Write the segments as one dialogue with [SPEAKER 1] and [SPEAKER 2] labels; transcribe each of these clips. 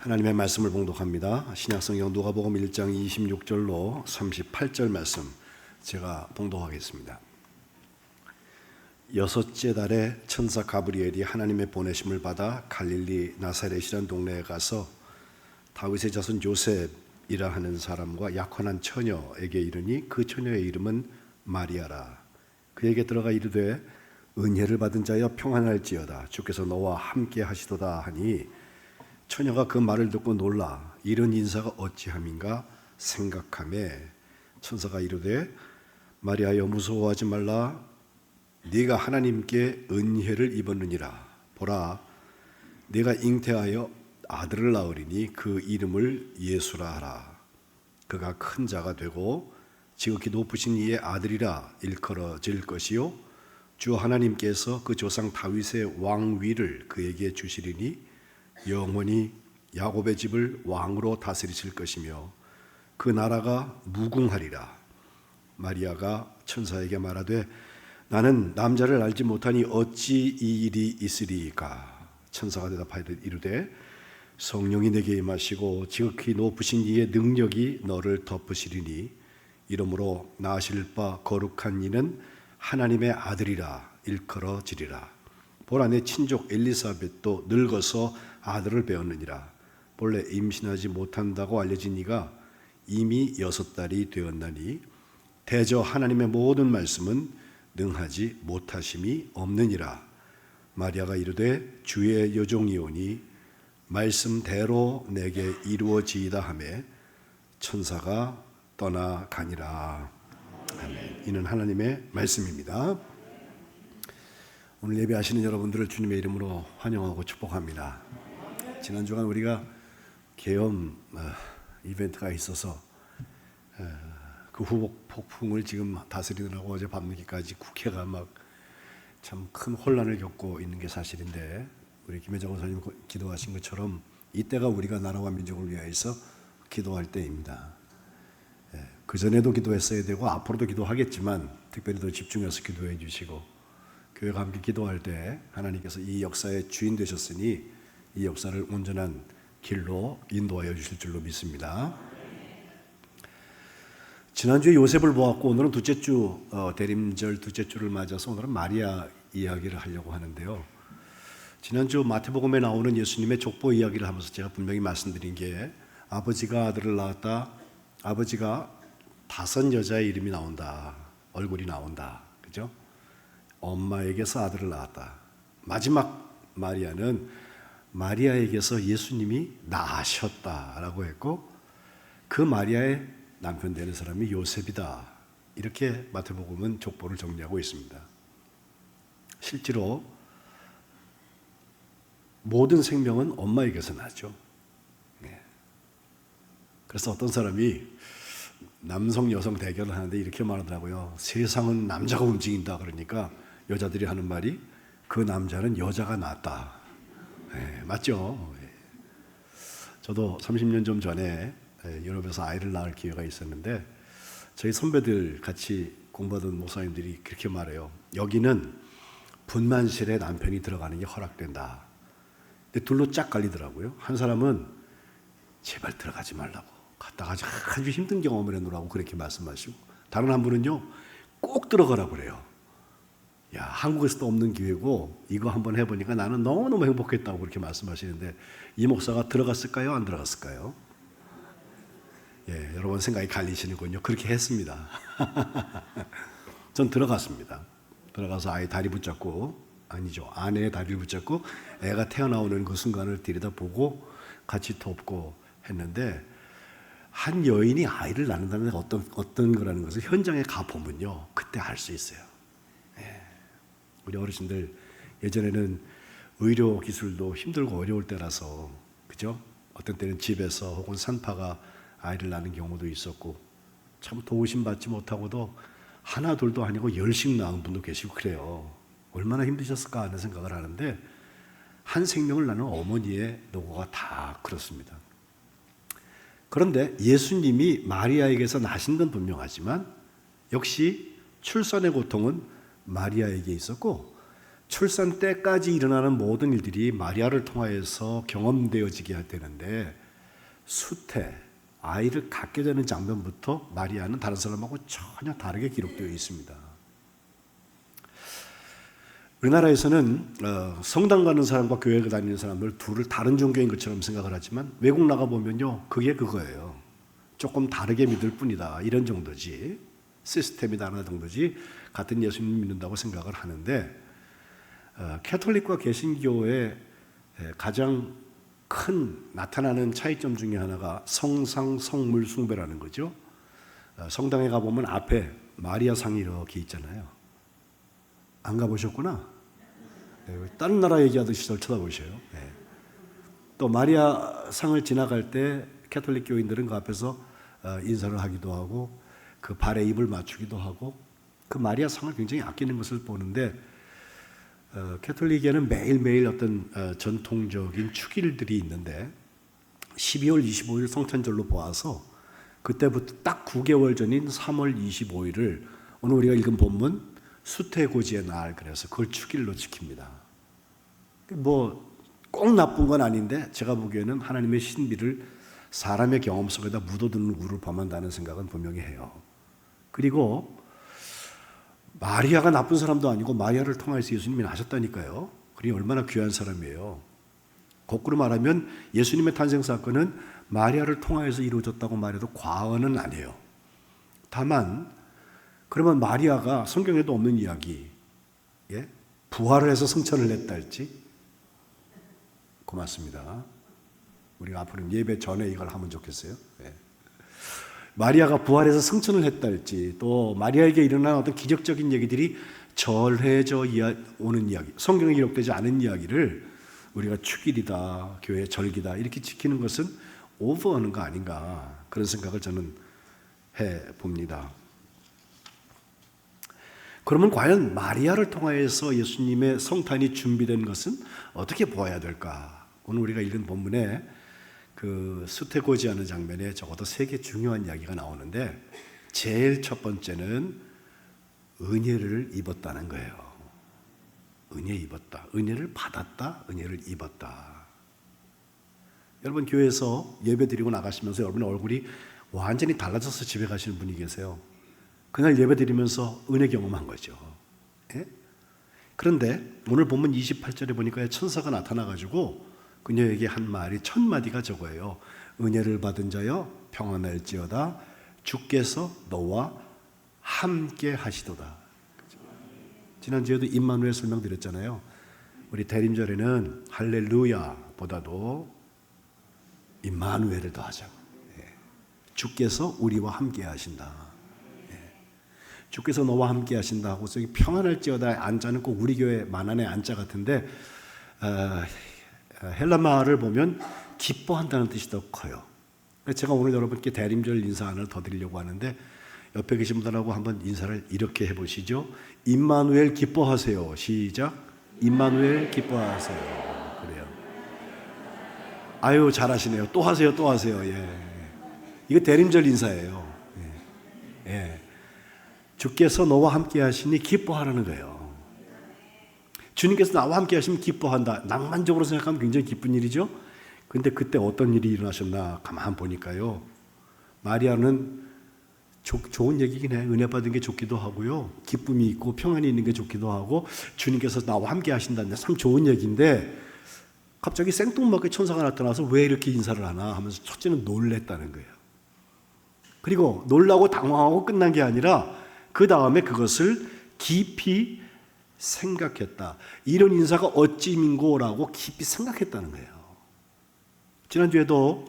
[SPEAKER 1] 하나님의 말씀을 봉독합니다. 신약성경 누가복음 1장 26절로 38절 말씀 제가 봉독하겠습니다. 여섯째 달에 천사 가브리엘이 하나님의 보내심을 받아 갈릴리 나사렛이라는 동네에 가서 다윗의 자손 요셉이라 하는 사람과 약혼한 처녀에게 이르니 그 처녀의 이름은 마리아라. 그에게 들어가 이르되 은혜를 받은 자여 평안할지어다. 주께서 너와 함께 하시도다 하니 처녀가 그 말을 듣고 놀라 이런 인사가 어찌함인가 생각하매 천사가 이르되 마리아여 무서워하지 말라. 네가 하나님께 은혜를 입었느니라. 보라 네가 잉태하여 아들을 낳으리니 그 이름을 예수라 하라. 그가 큰 자가 되고 지극히 높으신 이의 아들이라 일컬어질 것이요 주 하나님께서 그 조상 다윗의 왕위를 그에게 주시리니 영원히 야곱의 집을 왕으로 다스리실 것이며 그 나라가 무궁하리라. 마리아가 천사에게 말하되 나는 남자를 알지 못하니 어찌 이 일이 있으리이까. 천사가 대답하여 이르되 성령이 내게 임하시고 지극히 높으신 이의 능력이 너를 덮으시리니 이러므로 낳으실 바 거룩한 이는 하나님의 아들이라 일컬어지리라. 보라 내 친족 엘리사벳도 늙어서 아들을 배었느니라. 본래 임신하지 못한다고 알려진 이가 이미 6달이 되었나니 대저 하나님의 모든 말씀은 능하지 못하심이 없느니라. 마리아가 이르되 주의 여종이오니 말씀대로 내게 이루어지이다 하매 천사가 떠나가니라. 아멘. 이는 하나님의 말씀입니다. 오늘 예배하시는 여러분들을 주님의 이름으로 환영하고 축복합니다. 지난 주간 우리가 계엄 이벤트가 있어서 그 후복 폭풍을 지금 다스리느라고 어제 밤늦게까지 국회가 막 참 큰 혼란을 겪고 있는 게 사실인데 우리 김혜정 원사님 기도하신 것처럼 이때가 우리가 나라와 민족을 위하여서 기도할 때입니다. 그 전에도 기도했어야 되고 앞으로도 기도하겠지만 특별히 더 집중해서 기도해 주시고 교회가 함께 기도할 때 하나님께서 이 역사의 주인 되셨으니 이 역사를 온전한 길로 인도하여 주실 줄로 믿습니다. 지난주에 요셉을 보았고 오늘은 둘째 주 대림절 둘째 주를 맞아서 오늘은 마리아 이야기를 하려고 하는데요. 지난주 마태복음에 나오는 예수님의 족보 이야기를 하면서 제가 분명히 말씀드린 게 아버지가 아들을 낳았다. 아버지가 5 여자의 이름이 나온다. 얼굴이 나온다. 그죠? 엄마에게서 아들을 낳았다. 마지막 마리아는 마리아에게서 예수님이 나셨다라고 했고 그 마리아의 남편 되는 사람이 요셉이다. 이렇게 마태복음은 족보를 정리하고 있습니다. 실제로 모든 생명은 엄마에게서 나죠. 그래서 어떤 사람이 남성 여성 대결을 하는데 이렇게 말하더라고요. 세상은 남자가 움직인다. 그러니까 여자들이 하는 말이 그 남자는 여자가 낳았다. 맞죠? 저도 30년 좀 전에 유럽에서 아이를 낳을 기회가 있었는데 저희 선배들 같이 공부하던 목사님들이 그렇게 말해요. 여기는 분만실에 남편이 들어가는 게 허락된다. 근데 둘로 쫙 갈리더라고요. 한 사람은 제발 들어가지 말라고 갔다가 아주 힘든 경험을 해놓으라고 그렇게 말씀하시고 다른 한 분은요 꼭 들어가라고 그래요. 야, 한국에서도 없는 기회고 이거 한번 해보니까 나는 너무너무 행복했다고 그렇게 말씀하시는데 이 목사가 들어갔을까요? 안 들어갔을까요? 예, 여러분 생각이 갈리시는군요. 그렇게 했습니다. 전 들어갔습니다. 들어가서 아이 다리 붙잡고 아니죠. 아내의 다리를 붙잡고 애가 태어나오는 그 순간을 들여다보고 같이 돕고 했는데 한 여인이 아이를 낳는다는 게 어떤 거라는 것을 현장에 가보면요 그때 알 수 있어요. 우리 어르신들 예전에는 의료 기술도 힘들고 어려울 때라서 그죠? 어떤 때는 집에서 혹은 산파가 아이를 낳는 경우도 있었고 참 도우심 받지 못하고도 하나 둘도 아니고 10씩 낳은 분도 계시고 그래요. 얼마나 힘드셨을까 하는 생각을 하는데 한 생명을 낳는 어머니의 노고가 다 그렇습니다. 그런데 예수님이 마리아에게서 나신 건 분명하지만 역시 출산의 고통은 마리아에게 있었고 출산 때까지 일어나는 모든 일들이 마리아를 통하여서 경험되어지게 되는데 수태, 아이를 갖게 되는 장면부터 마리아는 다른 사람하고 전혀 다르게 기록되어 있습니다. 우리나라에서는 성당 가는 사람과 교회 다니는 사람들 둘을 다른 종교인 것처럼 생각을 하지만 외국 나가보면요, 그게 그거예요. 조금 다르게 믿을 뿐이다, 이런 정도지, 시스템이 다른 정도지 같은 예수님 믿는다고 생각을 하는데, 캐톨릭과 개신교의 가장 큰 나타나는 차이점 중에 하나가 성상 성물 숭배라는 거죠. 성당에 가보면 앞에 마리아 상이 이렇게 있잖아요. 안 가보셨구나. 다른 나라 얘기하듯이 저를 쳐다보셔요. 또 마리아 상을 지나갈 때 캐톨릭 교인들은 그 앞에서 인사를 하기도 하고 그 발에 입을 맞추기도 하고 그 마리아 상을 굉장히 아끼는 것을 보는데, 캐톨릭에는 매일매일 어떤 전통적인 축일들이 있는데 12월 25일 성탄절로 보아서 그때부터 딱 9개월 전인 3월 25일을 오늘 우리가 읽은 본문 수태고지의 날, 그래서 그걸 축일로 지킵니다. 뭐 꼭 나쁜 건 아닌데 제가 보기에는 하나님의 신비를 사람의 경험 속에다 묻어두는 우를 범한다는 생각은 분명히 해요. 그리고 마리아가 나쁜 사람도 아니고 마리아를 통해서 예수님이 나셨다니까요. 그게 얼마나 귀한 사람이에요. 거꾸로 말하면 예수님의 탄생 사건은 마리아를 통해서 이루어졌다고 말해도 과언은 아니에요. 다만 그러면 마리아가 성경에도 없는 이야기, 부활을 해서 승천을 했다 할지? 고맙습니다. 우리가 앞으로 예배 전에 이걸 하면 좋겠어요. 마리아가 부활해서 승천을 했다 할지, 또 마리아에게 일어난 어떤 기적적인 얘기들이 절해져 오는 이야기, 성경에 기록되지 않은 이야기를 우리가 축일이다, 교회 절기다 이렇게 지키는 것은 오버하는 거 아닌가, 그런 생각을 저는 해봅니다. 그러면 과연 마리아를 통하여서 예수님의 성탄이 준비된 것은 어떻게 보아야 될까? 오늘 우리가 읽은 본문에 그 수태고지하는 장면에 적어도 3개 중요한 이야기가 나오는데, 제일 첫 번째는 은혜를 입었다는 거예요. 은혜 입었다, 은혜를 받았다, 은혜를 입었다. 여러분 교회에서 예배 드리고 나가시면서 여러분의 얼굴이 완전히 달라져서 집에 가시는 분이 계세요. 그날 예배 드리면서 은혜 경험한 거죠. 그런데 오늘 본문 28절에 보니까 천사가 나타나가지고 그녀에게 한 말이, 첫 마디가 저거예요. 은혜를 받은 자여 평안할지어다, 주께서 너와 함께 하시도다. 지난주에도 임마누엘 설명드렸잖아요. 우리 대림절에는 할렐루야보다도 임마누엘을 더 하자고. 주께서 우리와 함께 하신다. 주께서 너와 함께 하신다 하고, 저기 평안할지어다 안자는 꼭 우리 교회 만안의 안자 같은데, 헬라말을 보면 기뻐한다는 뜻이 더 커요. 제가 오늘 여러분께 대림절 인사 하나를 더 드리려고 하는데, 옆에 계신 분들하고 한번 인사를 이렇게 해보시죠. 임마누엘 기뻐하세요. 시작. 임마누엘 기뻐하세요. 그래요. 아유 잘하시네요. 또 하세요, 또 하세요. 이거 대림절 인사예요. 주께서 너와 함께 하시니 기뻐하라는 거예요. 주님께서 나와 함께 하시면 기뻐한다. 낭만적으로 생각하면 굉장히 기쁜 일이죠. 근데 그때 어떤 일이 일어나셨나 가만 보니까요, 마리아는 좋은 얘기긴 해. 은혜 받은 게 좋기도 하고요, 기쁨이 있고 평안이 있는 게 좋기도 하고, 주님께서 나와 함께 하신다는 게 참 좋은 얘기인데, 갑자기 생뚱맞게 천사가 나타나서 왜 이렇게 인사를 하나 하면서 첫째는 놀랬다는 거예요. 그리고 놀라고 당황하고 끝난 게 아니라 그 다음에 그것을 깊이 생각했다. 이런 인사가 어찌민고라고 깊이 생각했다는 거예요. 지난주에도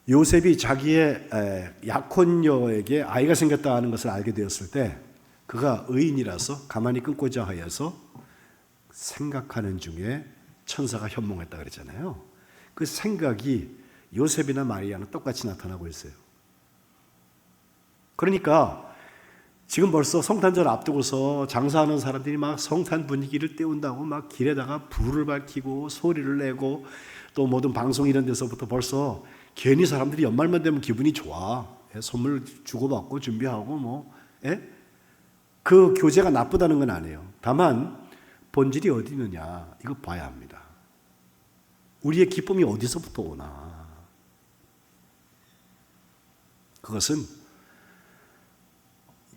[SPEAKER 1] 요셉이 자기의 약혼녀에게 아이가 생겼다 하는 것을 알게 되었을 때, 그가 의인이라서 가만히 끊고자 하여서 생각하는 중에 천사가 현몽했다 그랬잖아요. 그 생각이 요셉이나 마리아는 똑같이 나타나고 있어요. 그러니까 지금 벌써 성탄절 앞두고서 장사하는 사람들이 막 성탄 분위기를 띄운다고 막 길에다가 불을 밝히고 소리를 내고, 또 모든 방송 이런 데서부터 벌써 괜히 사람들이 연말만 되면 기분이 좋아. 선물 주고받고 준비하고 그 교제가 나쁘다는 건 아니에요. 다만 본질이 어디 있느냐 이거 봐야 합니다. 우리의 기쁨이 어디서부터 오나? 그것은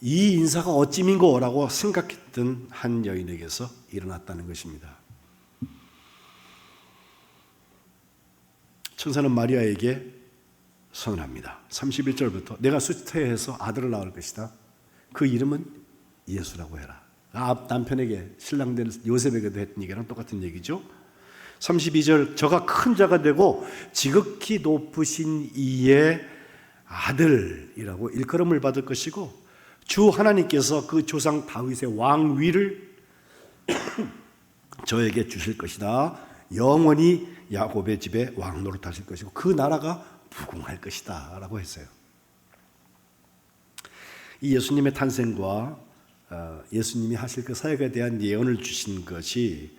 [SPEAKER 1] 이 인사가 어찌민고라고 생각했던 한 여인에게서 일어났다는 것입니다. 천사는 마리아에게 선언합니다. 31절부터 내가 수태해서 아들을 낳을 것이다. 그 이름은 예수라고 해라. 남편에게 신랑된 요셉에게도 했던 얘기랑 똑같은 얘기죠. 32절 저가 큰 자가 되고 지극히 높으신 이의 아들이라고 일컬음을 받을 것이고 주 하나님께서 그 조상 다윗의 왕위를 저에게 주실 것이다. 영원히 야곱의 집에 왕 노릇하실 것이고 그 나라가 부궁할 것이다 라고 했어요. 이 예수님의 탄생과 예수님이 하실 그 사역에 대한 예언을 주신 것이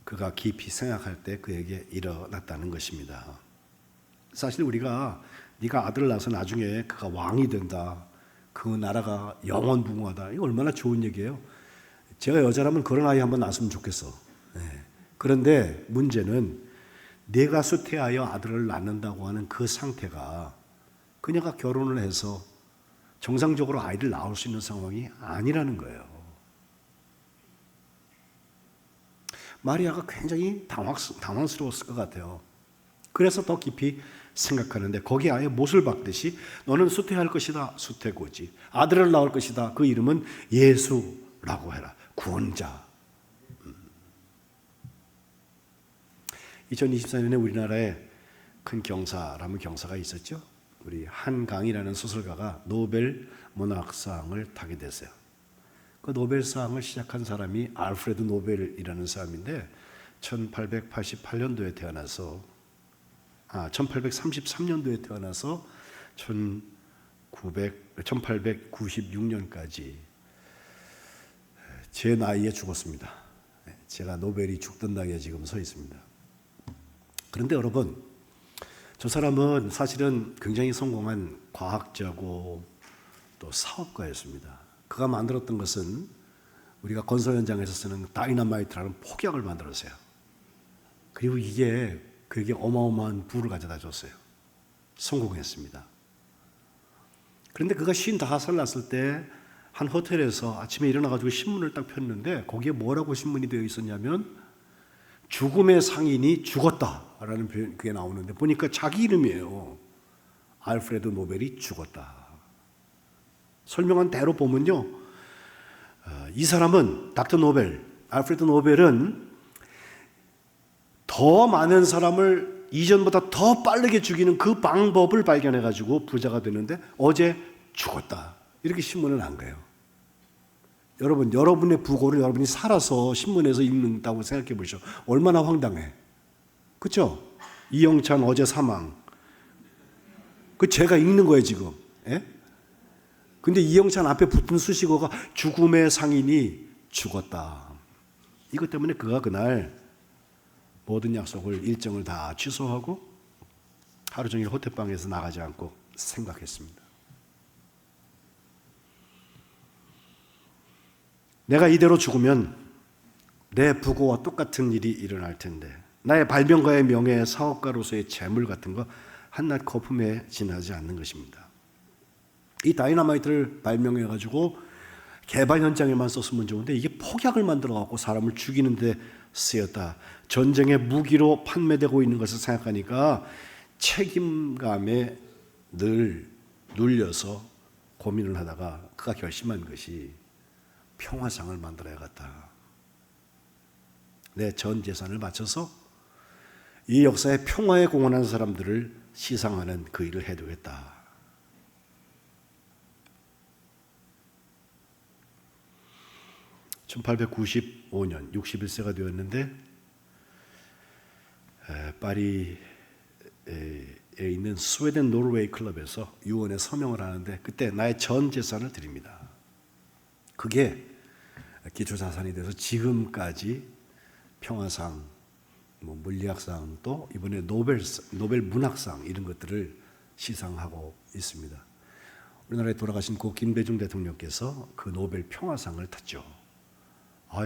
[SPEAKER 1] 그가 깊이 생각할 때 그에게 일어났다는 것입니다. 사실 우리가 네가 아들을 낳아서 나중에 그가 왕이 된다, 그 나라가 영원부흥하다, 이거 얼마나 좋은 얘기예요. 제가 여자라면 그런 아이 한번 낳았으면 좋겠어. 그런데 문제는 내가 수태하여 아들을 낳는다고 하는 그 상태가 그녀가 결혼을 해서 정상적으로 아이를 낳을 수 있는 상황이 아니라는 거예요. 마리아가 굉장히 당황스러웠을 것 같아요. 그래서 더 깊이 생각하는데 거기에 아예 못을 박듯이 너는 수태할 것이다. 수태고지. 아들을 낳을 것이다. 그 이름은 예수라고 해라. 구원자. 2024년에 우리나라에 큰 경사라는 경사가 있었죠. 우리 한강이라는 소설가가 노벨 문학상을 타게 됐어요. 그 노벨상을 시작한 사람이 알프레드 노벨이라는 사람인데 1888년도에 태어나서 1833년도에 태어나서 1896년까지 제 나이에 죽었습니다. 제가 노벨이 죽던 나이에 지금 서 있습니다. 그런데 여러분, 저 사람은 사실은 굉장히 성공한 과학자고 또 사업가였습니다. 그가 만들었던 것은 우리가 건설 현장에서 쓰는 다이너마이트라는 폭약을 만들었어요. 그리고 이게 그에게 어마어마한 부를 가져다 줬어요. 성공했습니다. 그런데 그가 55살 났을 때 한 호텔에서 아침에 일어나가지고 신문을 딱 폈는데 거기에 뭐라고 신문이 되어 있었냐면 죽음의 상인이 죽었다라는 표현 그게 나오는데 보니까 자기 이름이에요. 알프레드 노벨이 죽었다. 설명한 대로 보면요, 이 사람은 닥터 노벨, 알프레드 노벨은 더 많은 사람을 이전보다 더 빠르게 죽이는 그 방법을 발견해가지고 부자가 됐는데 어제 죽었다. 이렇게 신문을 난 거예요. 여러분, 여러분의 부고를 여러분이 살아서 신문에서 읽는다고 생각해 보시죠. 얼마나 황당해. 그렇죠? 이영찬 어제 사망. 그 제가 읽는 거예요 지금. 예? 근데 이영찬 앞에 붙은 수식어가 죽음의 상인이 죽었다. 이것 때문에 그가 그날 모든 약속을 일정을 다 취소하고 하루 종일 호텔방에서 나가지 않고 생각했습니다. 내가 이대로 죽으면 내 부고와 똑같은 일이 일어날 텐데 나의 발명가의 명예, 사업가로서의 재물 같은 거 한낱 거품에 지나지 않는 것입니다. 이 다이너마이트를 발명해가지고 개발 현장에만 썼으면 좋은데 이게 폭약을 만들어갖고 사람을 죽이는 데 쓰였다. 전쟁의 무기로 판매되고 있는 것을 생각하니까 책임감에 늘 눌려서 고민을 하다가 그가 결심한 것이 평화상을 만들어야겠다. 내 전 재산을 바쳐서 이 역사에 평화에 공헌한 사람들을 시상하는 그 일을 해두겠다. (1895년) 61세가 되었는데 파리에 있는 스웨덴 노르웨이 클럽에서 유언에 서명을 하는데 그때 나의 전 재산을 드립니다. 그게 기초자산이 돼서 지금까지 평화상, 물리학상, 또 이번에 노벨 문학상 이런 것들을 시상하고 있습니다. 우리나라에 돌아가신 고 김대중 대통령께서 그 노벨 평화상을 탔죠.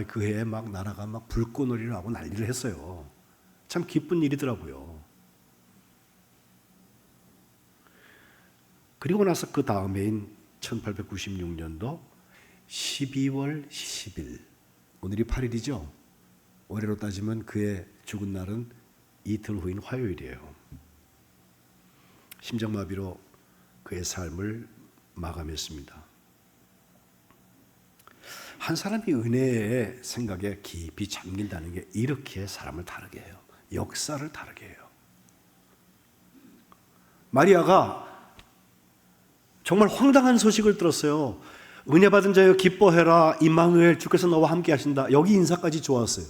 [SPEAKER 1] 그 해에 막 나라가 막 불꽃놀이를 하고 난리를 했어요. 참 기쁜 일이더라고요. 그리고 나서 그 다음해인 1896년도 12월 10일, 오늘이 8일이죠. 올해로 따지면 그의 죽은 날은 이틀 후인 화요일이에요. 심장마비로 그의 삶을 마감했습니다. 한 사람이 은혜의 생각에 깊이 잠긴다는 게 이렇게 사람을 다르게 해요. 역사를 다르게 해요. 마리아가 정말 황당한 소식을 들었어요. 은혜 받은 자여 기뻐해라, 임마누엘, 주께서 너와 함께 하신다. 여기 인사까지 좋았어요.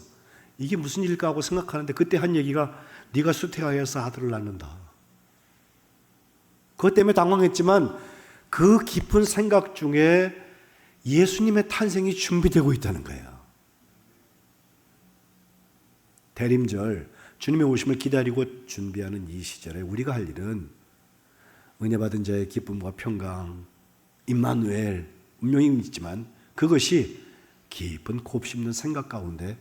[SPEAKER 1] 이게 무슨 일일까 하고 생각하는데 그때 한 얘기가 네가 수태하여서 아들을 낳는다. 그것 때문에 당황했지만 그 깊은 생각 중에 예수님의 탄생이 준비되고 있다는 거예요. 대림절, 주님의 오심을 기다리고 준비하는 이 시절에 우리가 할 일은 은혜 받은 자의 기쁨과 평강, 임마누엘, 분명히 있지만 그것이 깊은 곱씹는 생각 가운데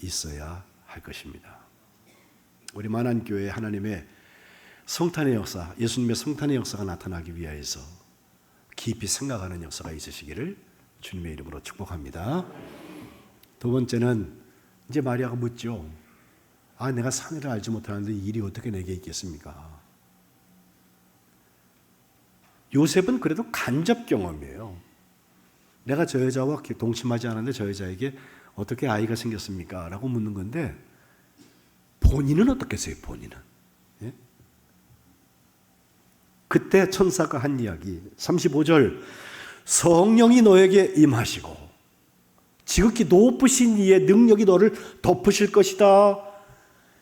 [SPEAKER 1] 있어야 할 것입니다. 우리 만안교회 하나님의 성탄의 역사, 예수님의 성탄의 역사가 나타나기 위하여서 깊이 생각하는 역사가 있으시기를 주님의 이름으로 축복합니다. 두 번째는 이제 마리아가 묻죠. 내가 상해를 알지 못하는데 이 일이 어떻게 내게 있겠습니까? 요셉은 그래도 간접 경험이에요. 내가 저 여자와 동침하지 않았는데 저 여자에게 어떻게 아이가 생겼습니까? 라고 묻는 건데 본인은 어떻겠어요? 본인은. 예? 그때 천사가 한 이야기 35절, 성령이 너에게 임하시고 지극히 높으신 이의 능력이 너를 덮으실 것이다.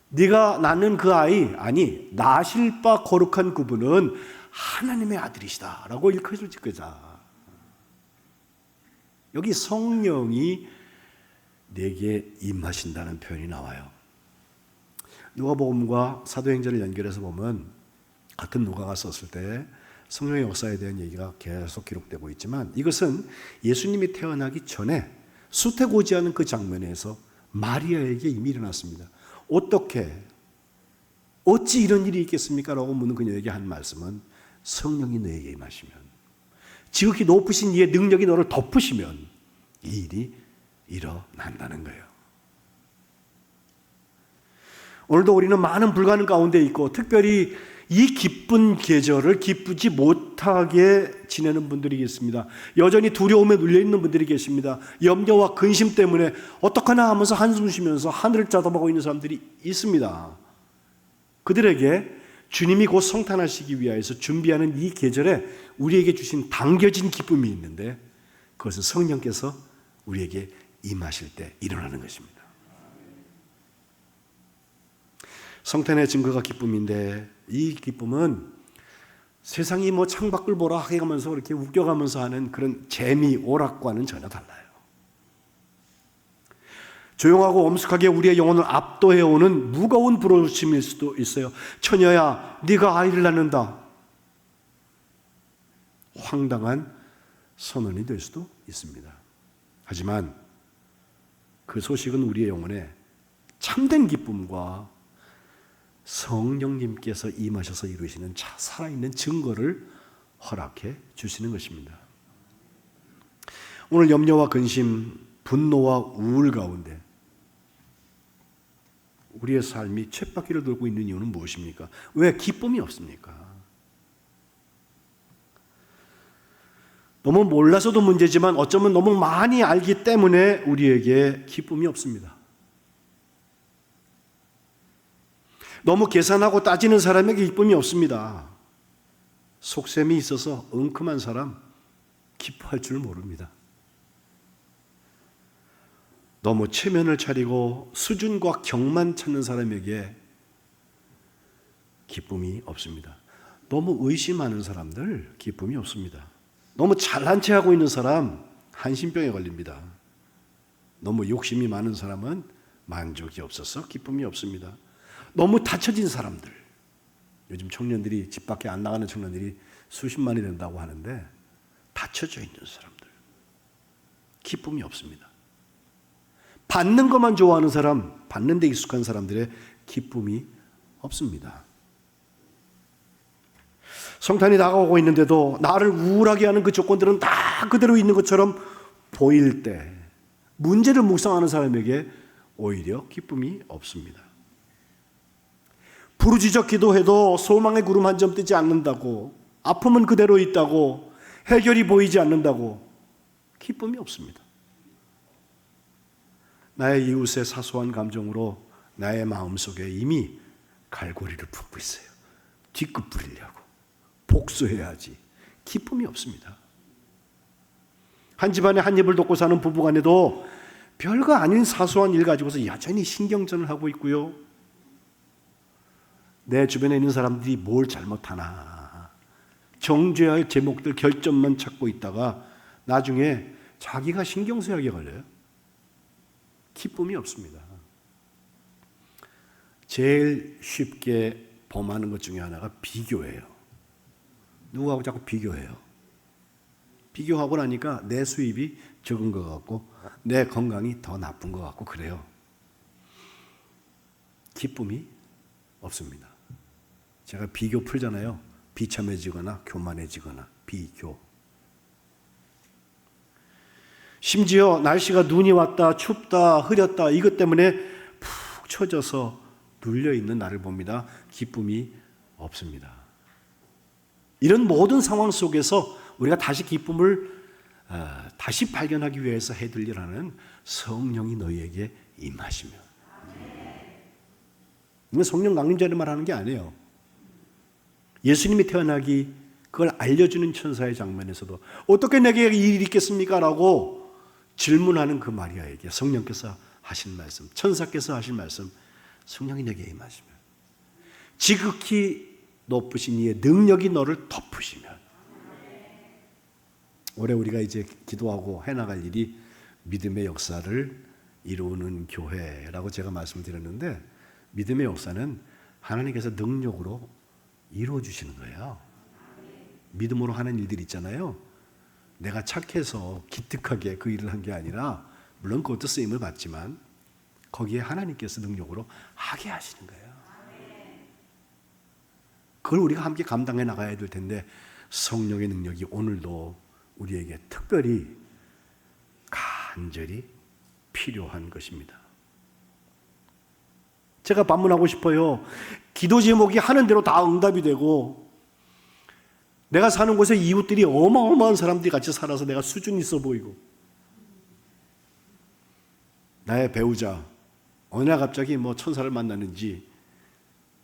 [SPEAKER 1] 네가 낳는 그 아이, 아니 나실 바 거룩한 그분은 하나님의 아들이시다 라고 일컬어질 거다. 여기 성령이 내게 임하신다는 표현이 나와요. 누가복음과 사도행전을 연결해서 보면 같은 누가가 썼을 때 성령의 역사에 대한 얘기가 계속 기록되고 있지만 이것은 예수님이 태어나기 전에 수태고지하는 그 장면에서 마리아에게 이미 일어났습니다. 어찌 이런 일이 있겠습니까? 라고 묻는 그녀에게 한 말씀은 성령이 너에게 임하시면, 지극히 높으신 이의 능력이 너를 덮으시면 이 일이 일어난다는 거예요. 오늘도 우리는 많은 불가능 가운데 있고 특별히 이 기쁜 계절을 기쁘지 못하게 지내는 분들이 계십니다. 여전히 두려움에 눌려있는 분들이 계십니다. 염려와 근심 때문에 어떡하나 하면서 한숨 쉬면서 하늘을 쳐다보고 있는 사람들이 있습니다. 그들에게 주님이 곧 성탄하시기 위하여서 준비하는 이 계절에 우리에게 주신 당겨진 기쁨이 있는데 그것은 성령께서 우리에게 임하실 때 일어나는 것입니다. 성탄의 증거가 기쁨인데 이 기쁨은 세상이 창밖을 보라 해가면서 이렇게 웃겨가면서 하는 그런 재미, 오락과는 전혀 달라요. 조용하고 엄숙하게 우리의 영혼을 압도해오는 무거운 부르심일 수도 있어요. 처녀야, 네가 아이를 낳는다. 황당한 선언이 될 수도 있습니다. 하지만 그 소식은 우리의 영혼에 참된 기쁨과 성령님께서 임하셔서 이루시는 살아있는 증거를 허락해 주시는 것입니다. 오늘 염려와 근심, 분노와 우울 가운데 우리의 삶이 쳇바퀴를 돌고 있는 이유는 무엇입니까? 왜 기쁨이 없습니까? 너무 몰라서도 문제지만 어쩌면 너무 많이 알기 때문에 우리에게 기쁨이 없습니다. 너무 계산하고 따지는 사람에게 기쁨이 없습니다. 속셈이 있어서 엉큼한 사람 기뻐할 줄 모릅니다. 너무 체면을 차리고 수준과 격만 찾는 사람에게 기쁨이 없습니다. 너무 의심하는 사람들 기쁨이 없습니다. 너무 잘난 체하고 있는 사람 한심병에 걸립니다. 너무 욕심이 많은 사람은 만족이 없어서 기쁨이 없습니다. 너무 닫혀진 사람들, 요즘 청년들이 집 밖에 안 나가는 청년들이 수십만이 된다고 하는데 닫혀져 있는 사람들 기쁨이 없습니다. 받는 것만 좋아하는 사람, 받는 데 익숙한 사람들의 기쁨이 없습니다. 성탄이 다가오고 있는데도 나를 우울하게 하는 그 조건들은 다 그대로 있는 것처럼 보일 때 문제를 묵상하는 사람에게 오히려 기쁨이 없습니다. 부르짖어 기도해도 소망의 구름 한 점 뜨지 않는다고, 아픔은 그대로 있다고, 해결이 보이지 않는다고 기쁨이 없습니다. 나의 이웃의 사소한 감정으로 나의 마음속에 이미 갈고리를 품고 있어요. 뒤끝 부리려고, 복수해야지. 기쁨이 없습니다. 한 집안에 한 입을 돕고 사는 부부간에도 별거 아닌 사소한 일 가지고서 여전히 신경전을 하고 있고요. 내 주변에 있는 사람들이 뭘 잘못하나 정죄해야 할 제목들 결점만 찾고 있다가 나중에 자기가 신경쇠약에 걸려요. 기쁨이 없습니다. 제일 쉽게 범하는 것 중에 하나가 비교예요. 누구하고 자꾸 비교해요. 비교하고 나니까 내 수입이 적은 것 같고 내 건강이 더 나쁜 것 같고 그래요. 기쁨이 없습니다. 제가 비교 풀잖아요. 비참해지거나 교만해지거나 비교. 심지어 날씨가 눈이 왔다 춥다 흐렸다 이것 때문에 푹 처져서 눌려있는 나를 봅니다. 기쁨이 없습니다. 이런 모든 상황 속에서 우리가 다시 기쁨을 다시 발견하기 위해서 해드릴 일하는 성령이 너희에게 임하시며. 이건 성령 강림자를 말하는 게 아니에요. 예수님이 태어나기 그걸 알려주는 천사의 장면에서도 어떻게 내게 이 일이 있겠습니까? 라고 질문하는 그 마리아에게 성령께서 하신 말씀, 천사께서 하신 말씀, 성령이 내게 임하시면 지극히 높으신 이의 능력이 너를 덮으시면. 올해 우리가 이제 기도하고 해나갈 일이 믿음의 역사를 이루는 교회라고 제가 말씀드렸는데, 믿음의 역사는 하나님께서 능력으로 이루어 주시는 거예요. 믿음으로 하는 일들 있잖아요. 내가 착해서 기특하게 그 일을 한 게 아니라, 물론 그것도 쓰임을 받지만 거기에 하나님께서 능력으로 하게 하시는 거예요. 그걸 우리가 함께 감당해 나가야 될 텐데, 성령의 능력이 오늘도 우리에게 특별히 간절히 필요한 것입니다. 제가 반문하고 싶어요. 기도 제목이 하는 대로 다 응답이 되고, 내가 사는 곳에 이웃들이 어마어마한 사람들이 같이 살아서 내가 수준이 있어 보이고, 나의 배우자 어느 날 갑자기 천사를 만났는지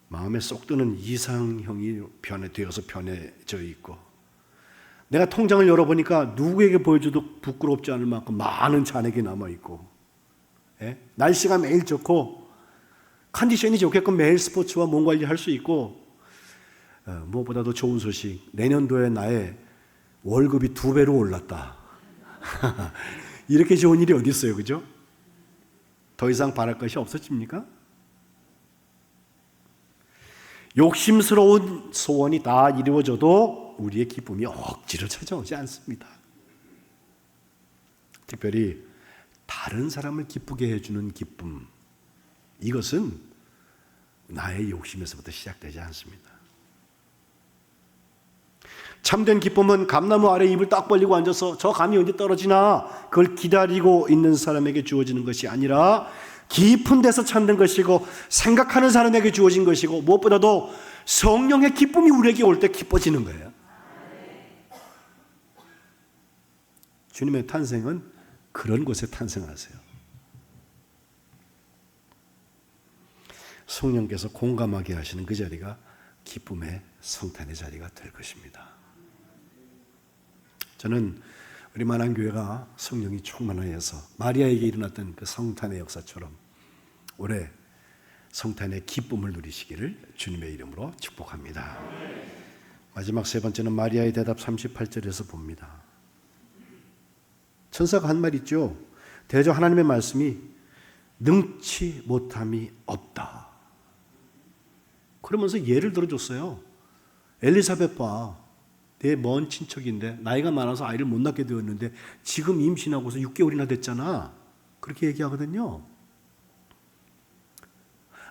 [SPEAKER 1] 마음에 쏙 드는 이상형이 되어서 변해져 있고, 내가 통장을 열어보니까 누구에게 보여줘도 부끄럽지 않을 만큼 많은 잔액이 남아있고, 날씨가 매일 좋고 컨디션이 좋게끔 매일 스포츠와 몸 관리할 수 있고, 무엇보다도 좋은 소식, 내년도에 나의 월급이 2배로 올랐다. 이렇게 좋은 일이 어디 있어요, 그죠? 더 이상 바랄 것이 없어집니까? 욕심스러운 소원이 다 이루어져도 우리의 기쁨이 억지로 찾아오지 않습니다. 특별히 다른 사람을 기쁘게 해주는 기쁨, 이것은 나의 욕심에서부터 시작되지 않습니다. 참된 기쁨은 감나무 아래 입을 딱 벌리고 앉아서 저 감이 언제 떨어지나 그걸 기다리고 있는 사람에게 주어지는 것이 아니라 깊은 데서 찾는 것이고, 생각하는 사람에게 주어진 것이고, 무엇보다도 성령의 기쁨이 우리에게 올 때 기뻐지는 거예요. 주님의 탄생은 그런 곳에 탄생하세요. 성령께서 공감하게 하시는 그 자리가 기쁨의 성탄의 자리가 될 것입니다. 저는 우리 만안교회가 성령이 충만하여서 마리아에게 일어났던 그 성탄의 역사처럼 올해 성탄의 기쁨을 누리시기를 주님의 이름으로 축복합니다. 마지막 세 번째는 마리아의 대답 38절에서 봅니다. 천사가 한 말 있죠. 대저 하나님의 말씀이 능치 못함이 없다. 그러면서 예를 들어줬어요. 엘리사벳 봐. 내 먼 친척인데 나이가 많아서 아이를 못 낳게 되었는데 지금 임신하고서 6개월이나 됐잖아. 그렇게 얘기하거든요.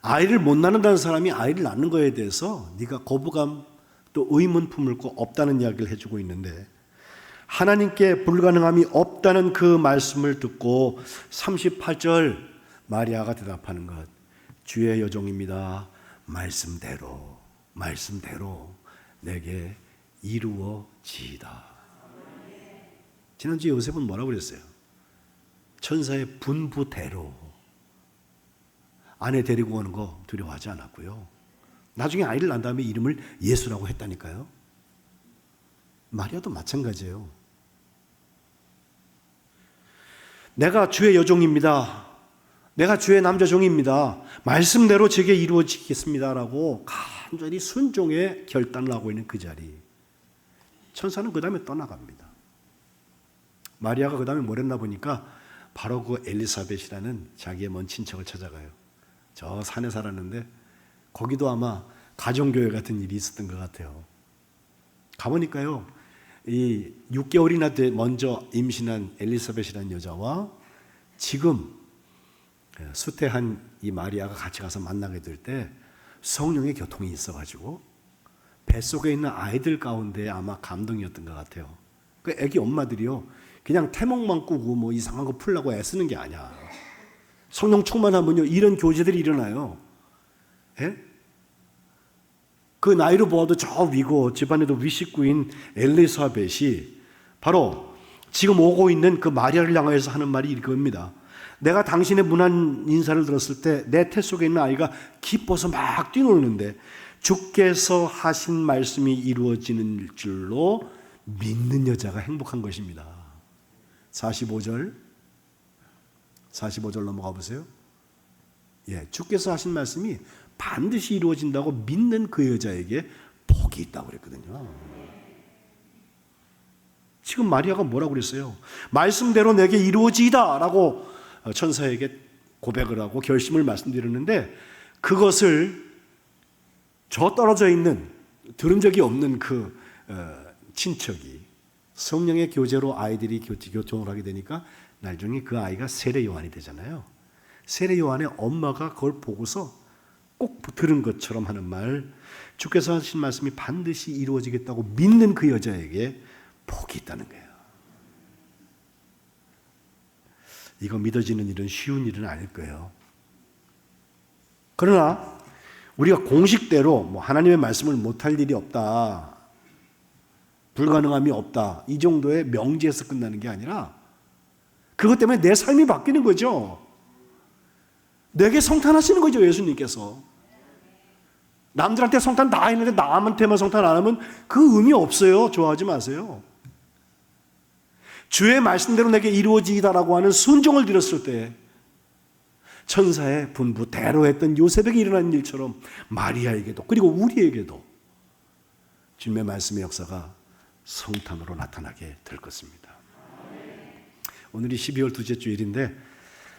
[SPEAKER 1] 아이를 못 낳는다는 사람이 아이를 낳는 거에 대해서 네가 거부감 또 의문 품을 거 없다는 이야기를 해주고 있는데, 하나님께 불가능함이 없다는 그 말씀을 듣고 38절 마리아가 대답하는 것, 주의 여종입니다. 말씀대로 내게 이루어지이다. 지난주에 요셉은 뭐라고 그랬어요? 천사의 분부대로 아내 데리고 오는 거 두려워하지 않았고요. 나중에 아이를 낳은 다음에 이름을 예수라고 했다니까요. 마리아도 마찬가지예요. 내가 주의 여종입니다. 내가 주의 남자종입니다. 말씀대로 제게 이루어지겠습니다라고 간절히 순종의 결단을 하고 있는 그 자리. 천사는 그 다음에 떠나갑니다. 마리아가 그 다음에 뭘 했나 보니까 바로 그 엘리사벳이라는 자기의 먼 친척을 찾아가요. 저 산에 살았는데 거기도 아마 가정교회 같은 일이 있었던 것 같아요. 가보니까요, 이 6개월이나 먼저 임신한 엘리사벳이라는 여자와 지금 수태한 이 마리아가 같이 가서 만나게 될 때 성령의 교통이 있어가지고 뱃속에 있는 아이들 가운데 아마 감동이었던 것 같아요. 그 애기 엄마들이요, 그냥 태몽만 꾸고 뭐 이상한 거 풀려고 애쓰는 게 아니야. 성령 충만하면요, 이런 교제들이 일어나요. 예? 그 나이로 보아도 저 위고 집안에도 위식구인 엘리사벳이 바로 지금 오고 있는 그 마리아를 향해서 하는 말이 이겁니다. 내가 당신의 문안 인사를 들었을 때 내 태 속에 있는 아이가 기뻐서 막 뛰노는데 주께서 하신 말씀이 이루어지는 줄로 믿는 여자가 행복한 것입니다. 45절 넘어가 보세요. 예, 주께서 하신 말씀이 반드시 이루어진다고 믿는 그 여자에게 복이 있다고 그랬거든요. 지금 마리아가 뭐라고 그랬어요? 말씀대로 내게 이루어지이다 라고 천사에게 고백을 하고 결심을 말씀드렸는데, 그것을 저 떨어져 있는 들은 적이 없는 그 친척이 성령의 교제로 아이들이 교통을 하게 되니까 나중에 그 아이가 세례 요한이 되잖아요. 세례 요한의 엄마가 그걸 보고서 꼭 들은 것처럼 하는 말, 주께서 하신 말씀이 반드시 이루어지겠다고 믿는 그 여자에게 복이 있다는 거예요. 이거 믿어지는 일은 쉬운 일은 아닐 거예요. 그러나 우리가 공식대로 뭐 하나님의 말씀을 못할 일이 없다, 불가능함이 없다, 이 정도의 명제에서 끝나는 게 아니라 그것 때문에 내 삶이 바뀌는 거죠. 내게 성탄하시는 거죠, 예수님께서. 남들한테 성탄 다 했는데 남한테만 성탄 안 하면 그 의미 없어요. 좋아하지 마세요. 주의 말씀대로 내게 이루어지이다라고 하는 순종을 드렸을 때 천사의 분부대로 했던 요셉에게 일어난 일처럼 마리아에게도, 그리고 우리에게도 주님의 말씀의 역사가 성탄으로 나타나게 될 것입니다. 오늘이 12월 둘째 주일인데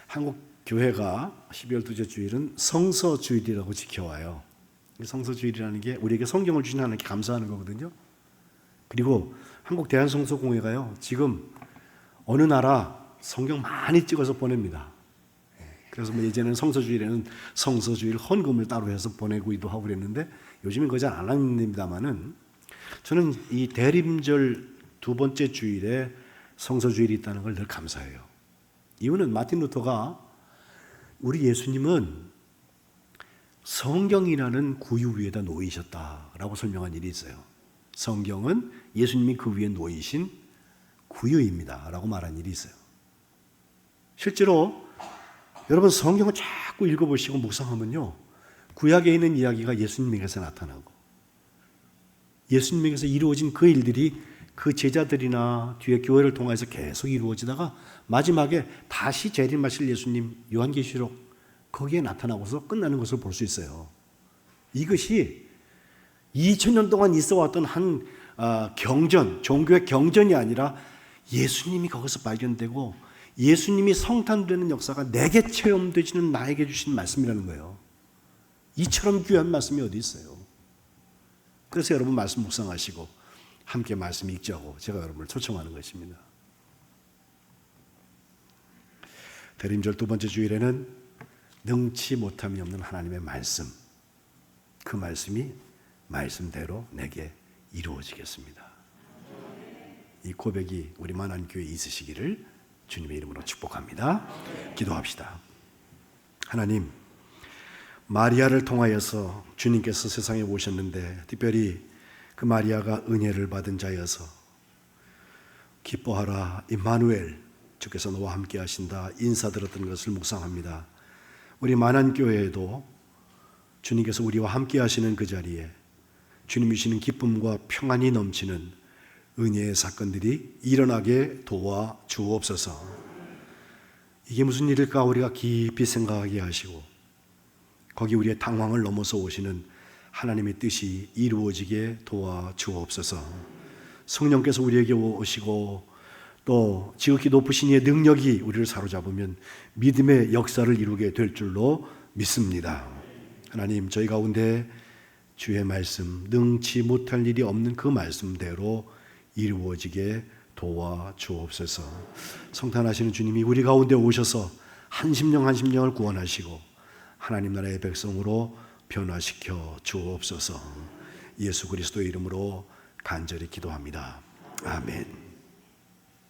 [SPEAKER 1] 한국 교회가 12월 둘째 주일은 성서주일이라고 지켜와요. 성서주일이라는 게 우리에게 성경을 주신 하나님께 감사하는 거거든요. 그리고 한국 대한성서공회가요, 지금 어느 나라 성경 많이 찍어서 보냅니다. 그래서 뭐 예전에는 성서주일에는 성서주일 헌금을 따로 해서 보내기도 하고 그랬는데 요즘은 그거 잘 안 합니다만은, 저는 이 대림절 두 번째 주일에 성서주일이 있다는 걸 늘 감사해요. 이유는 마틴 루터가 우리 예수님은 성경이라는 구유 위에다 놓이셨다라고 설명한 일이 있어요. 성경은 예수님이 그 위에 놓이신 구유입니다 라고 말한 일이 있어요. 실제로 여러분 성경을 자꾸 읽어보시고 묵상하면요, 구약에 있는 이야기가 예수님에게서 나타나고 예수님에게서 이루어진 그 일들이 그 제자들이나 뒤에 교회를 통해서 계속 이루어지다가 마지막에 다시 재림하실 예수님, 요한계시록 거기에 나타나고서 끝나는 것을 볼 수 있어요. 이것이 2000년 동안 있어왔던 한 경전, 종교의 경전이 아니라 예수님이 거기서 발견되고 예수님이 성탄되는 역사가 내게 체험되지는 나에게 주신 말씀이라는 거예요. 이처럼 귀한 말씀이 어디 있어요. 그래서 여러분 말씀 묵상하시고 함께 말씀 읽자고 제가 여러분을 초청하는 것입니다. 대림절 두 번째 주일에는 능치 못함이 없는 하나님의 말씀, 그 말씀이 말씀대로 내게 이루어지겠습니다. 이 고백이 우리 만안교회에 있으시기를 주님의 이름으로 축복합니다. 기도합시다. 하나님, 마리아를 통하여서 주님께서 세상에 오셨는데 특별히 그 마리아가 은혜를 받은 자여서 기뻐하라 임마누엘, 주께서 너와 함께 하신다 인사드렸던 것을 묵상합니다. 우리 만안교회에도 주님께서 우리와 함께 하시는 그 자리에 주님이 주시는 기쁨과 평안이 넘치는 은혜의 사건들이 일어나게 도와 주옵소서. 이게 무슨 일일까 우리가 깊이 생각하게 하시고 거기 우리의 당황을 넘어서 오시는 하나님의 뜻이 이루어지게 도와 주옵소서. 성령께서 우리에게 오시고 또 지극히 높으신 이의 능력이 우리를 사로잡으면 믿음의 역사를 이루게 될 줄로 믿습니다. 하나님, 저희 가운데 주의 말씀, 능치 못할 일이 없는 그 말씀대로 이루어지게 도와 주옵소서. 성탄하시는 주님이 우리 가운데 오셔서 한 심령 한 심령을 구원하시고 하나님 나라의 백성으로 변화시켜 주옵소서. 예수 그리스도의 이름으로 간절히 기도합니다. 아멘.